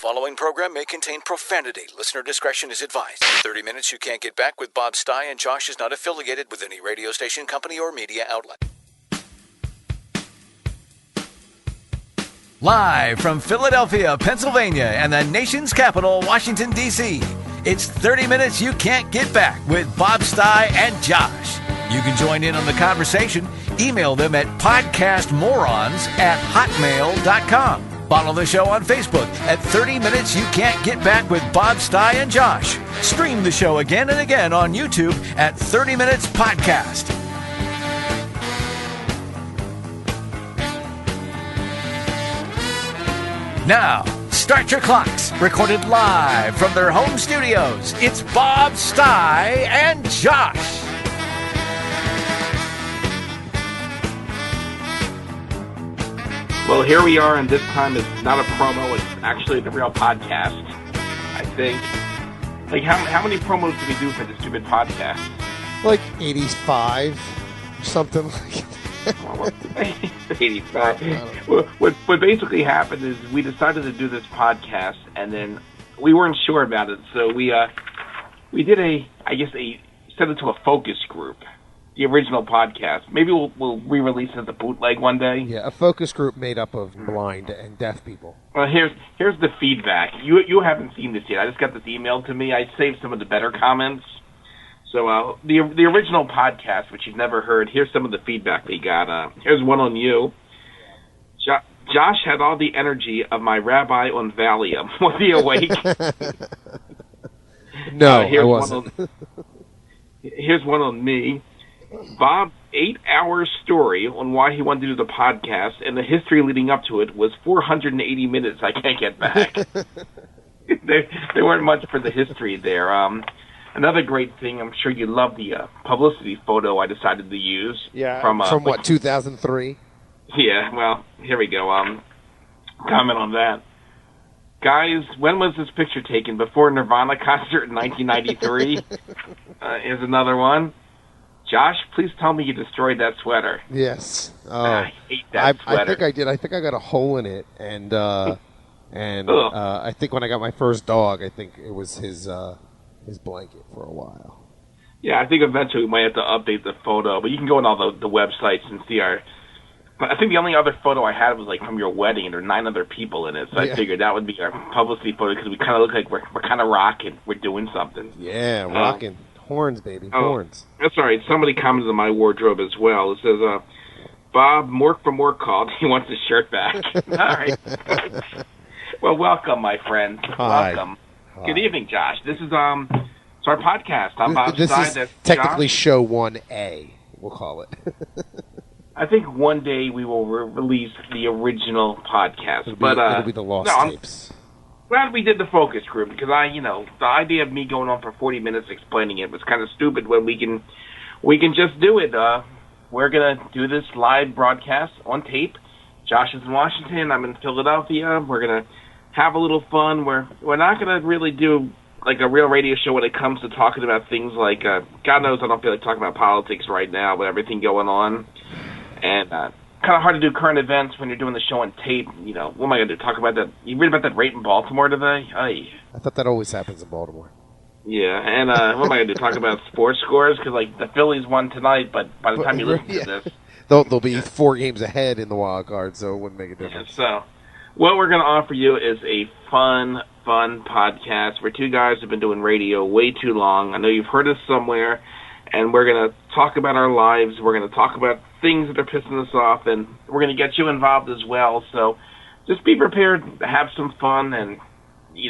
following program may contain profanity. Listener discretion is advised. 30 Minutes You Can't Get Back with Bob Stye and Josh is not affiliated with any radio station, company, or media outlet. Live from Philadelphia, Pennsylvania, and the nation's capital, Washington, D.C., it's 30 Minutes You Can't Get Back with Bob Stye and Josh. You can join in on the conversation. Email them at podcastmorons@hotmail.com. Follow the show on Facebook at 30 Minutes You Can't Get Back with Bob Stye and Josh. Stream the show again and again on YouTube at 30 Minutes Podcast. Now, start your clocks. Recorded live from their home studios, it's Bob Stye and Josh. Well, here we are, and this time it's not a promo, it's actually the real podcast, I think. Like, how many promos do we do for this stupid podcast? Like 85, something like that. 85. What basically happened is we decided to do this podcast, and then we weren't sure about it, so we did sent it to a focus group. The original podcast. Maybe we'll re-release it as a bootleg one day. Yeah, a focus group made up of blind and deaf people. Well, here's the feedback. You haven't seen this yet. I just got this email to me. I saved some of the better comments. So the original podcast, which you've never heard, here's some of the feedback we got. Here's one on you. Josh had all the energy of my rabbi on Valium. Was he awake? No, I wasn't. Here's one on me. Bob's 8-hour story on why he wanted to do the podcast and the history leading up to it was 480 minutes I can't get back. There weren't much for the history there. Another great thing, I'm sure you love the publicity photo I decided to use. Yeah, from what, 2003? Yeah, well, here we go. Comment on that. Guys, when was this picture taken? Before Nirvana concert in 1993? Here's another one. Josh, please tell me you destroyed that sweater. Yes. I hate that sweater. I think I did. I think I got a hole in it, and I think when I got my first dog, I think it was his blanket for a while. Yeah, I think eventually we might have to update the photo, but you can go on all the websites and see our. But I think the only other photo I had was like from your wedding, and there were 9 other people in it, so yeah. I figured that would be our publicity photo because we kind of look like we're kind of rocking, we're doing something. Yeah, rocking. Horns, baby. Horns. That's all right. Somebody commented on my wardrobe as well. It says, Bob, Mork from Mork called. He wants his shirt back. All right. Well, welcome, my friend. Hi. Welcome. Hi. Good evening, Josh. This is our podcast. I'm Bob This Stye. is technically Josh. Show 1A, we'll call it. I think one day we will release the original podcast. It'll be the lost tapes. Glad we did the focus group because the idea of me going on for 40 minutes explaining it was kind of stupid when we can just do it. We're going to do this live broadcast on tape. Josh is in Washington. I'm in Philadelphia. We're going to have a little fun. We're not going to really do like a real radio show when it comes to talking about things like, God knows I don't feel like talking about politics right now with everything going on. And, kind of hard to do current events when you're doing the show on tape. What am I going to do? Talk about that? You read about that rape in Baltimore today? Aye. I thought that always happens in Baltimore. Yeah, and what am I going to do? Talk about sports scores? Because, the Phillies won tonight, but by the time you listen to this... They'll be 4 games ahead in the wild card, so it wouldn't make a difference. Yeah, so, what we're going to offer you is a fun podcast where 2 guys have been doing radio way too long. I know you've heard us somewhere, and we're going to talk about our lives. We're going to talk about things that are pissing us off, and we're going to get you involved as well. So just be prepared to have some fun. And,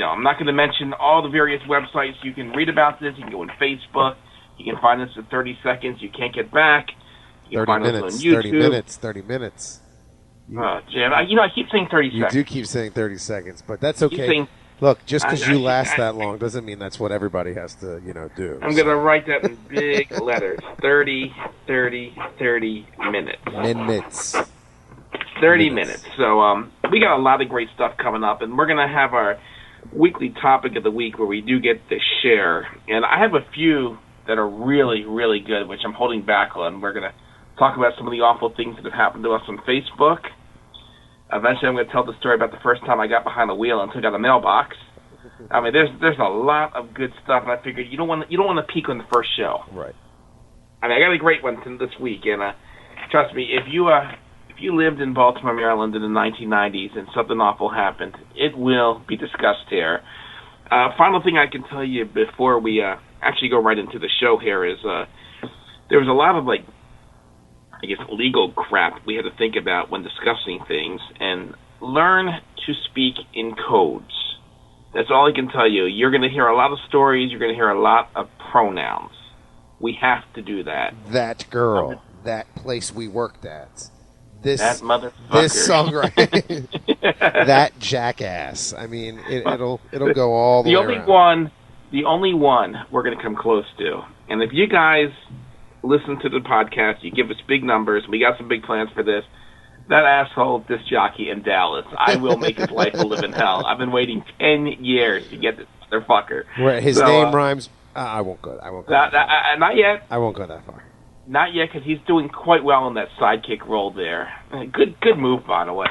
I'm not going to mention all the various websites. You can read about this. You can go on Facebook. You can find us at 30 Seconds You Can't Get Back. You can 30 find minutes, us on YouTube. 30 minutes. Jim, I keep saying 30 seconds. You do keep saying 30 seconds, but that's okay. Look, just because you last that long doesn't mean that's what everybody has to, do. I'm going to write that in big letters. 30 minutes. Minutes. 30 minutes. So we got a lot of great stuff coming up, and we're going to have our weekly topic of the week where we do get to share. And I have a few that are really, really good, which I'm holding back on. We're going to talk about some of the awful things that have happened to us on Facebook. Eventually, I'm going to tell the story about the first time I got behind the wheel and took out a mailbox. I mean, there's a lot of good stuff, and I figured you don't want to peak on the first show. Right. I mean, I got a great one this week, and trust me, if you lived in Baltimore, Maryland in the 1990s and something awful happened, it will be discussed here. Final thing I can tell you before we actually go right into the show here is there was a lot of, legal crap we had to think about when discussing things, and learn to speak in codes. That's all I can tell you. You're going to hear a lot of stories. You're going to hear a lot of pronouns. We have to do that. That girl, that place we worked at, that motherfucker, this songwriter, that jackass. I mean, it'll go all the way around. The only one we're going to come close to. And if you guys listen to the podcast, you give us big numbers. We got some big plans for this. That asshole disc jockey in Dallas, I will make his life a living hell. I've been waiting 10 years to get this motherfucker. Right, his name rhymes. I won't go. Not yet. I won't go that far. Not yet, because he's doing quite well in that sidekick role there. Good move, by the way,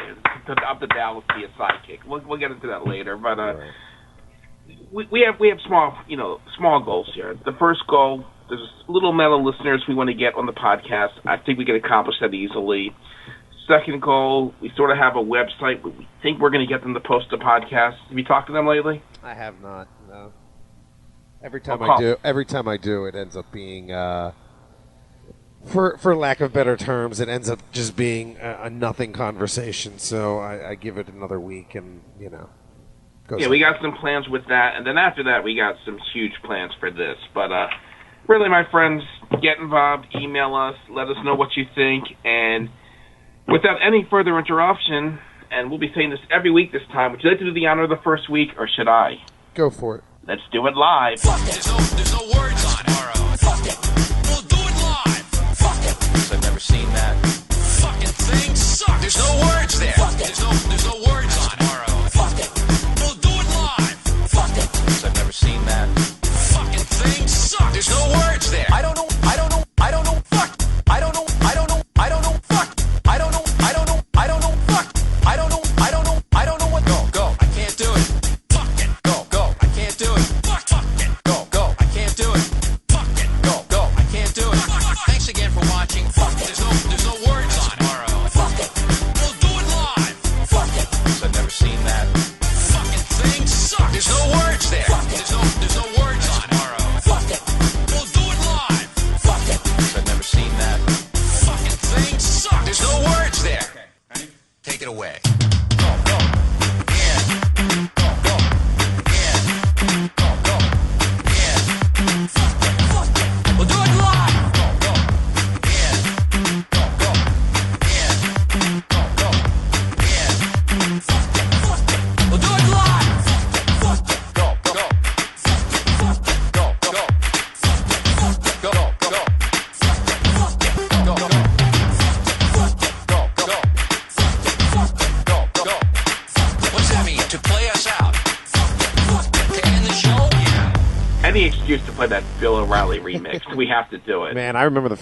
up to Dallas to be a sidekick. We'll get into that later, but right. we have small goals here. The first goal, there's little amount of listeners we want to get on the podcast. I think we can accomplish that easily. Second goal, we sort of have a website. We think we're going to get them to post the podcast. Have you talked to them lately? I have not. No. Every time I do, it ends up being, for lack of better terms, it ends up just being a nothing conversation. So I give it another week, and we got some plans with that, and then after that, we got some huge plans for this. But really, my friends, get involved. Email us. Let us know what you think, and without any further interruption, and we'll be saying this every week this time, would you like to do the honor of the first week, or should I? Go for it. Let's do it live. Fuck it. There's no words on it. Fuck it. We'll do it live. Fuck it. I've never seen that. Fucking thing sucks. There's no words there. Fuck it. There's no words on it. Fuck it. We'll do it live. Fuck it. I've never seen that. Fucking thing sucks. There's no words there. I don't know. Fuck. I don't know. Fuck. I don't know. Fuck. I don't know. Fuck. I don't know. What? Go. I can't do it. Fuck it. Go. I can't do it. Fuck it. Go. I can't do it. Fuck it. Go. I can't do it. Thanks again for watching. Fuck it. There's no words on it. Fuck it. We'll do it live. Fuck it. I've never seen that. Fucking thing sucks. There's no words there. Fuck it. There's no words on it. Fuck it. We'll do it live. Fuck it. I've never seen that. Fucking thing sucks. There's no words there. Okay. Ready? Take it away. Go. Yeah. Go. Yeah. Go. Yeah. Fuck it. We'll do it live. Go. Yeah. Go. Yeah. Go. Yeah. Fuck it. We'll do it live. Fuck it. Go. What's that mean? To play us out? To end the show? Yeah. Any excuse to play that Bill O'Reilly remix. We have to do it. Man, I remember the